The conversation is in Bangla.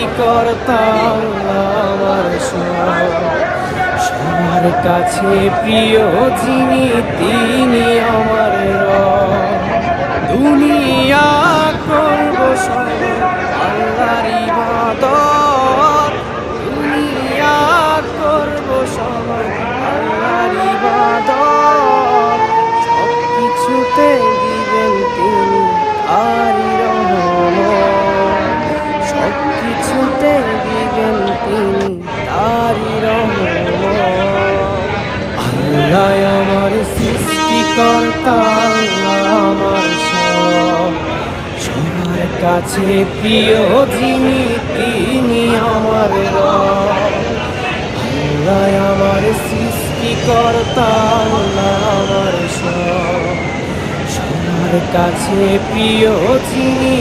সৃষ্টিকর্তা আমার সব। সবার কাছে প্রিয় যিনি তিনি আমার রব। দুনিয়া করব সব আল্লাহর ইবাদত, দুনিয়া করব সব আল্লাহর ইবাদত। সব কিছুতে দিবেন তিনি তারই রহমত, সব কিছুতে দিবেন তিনি তারই রহমত। আল্লাহ আমার সৃষ্টিকর্তা, আল্লাহ আমার সব। সবার কাছে প্রিয় যিনি তিনি আমার রব। আল্লাহ আমার সৃষ্টিকর্তা, আল্লাহ আমার সব। সবার কাছে প্রিয় যিনি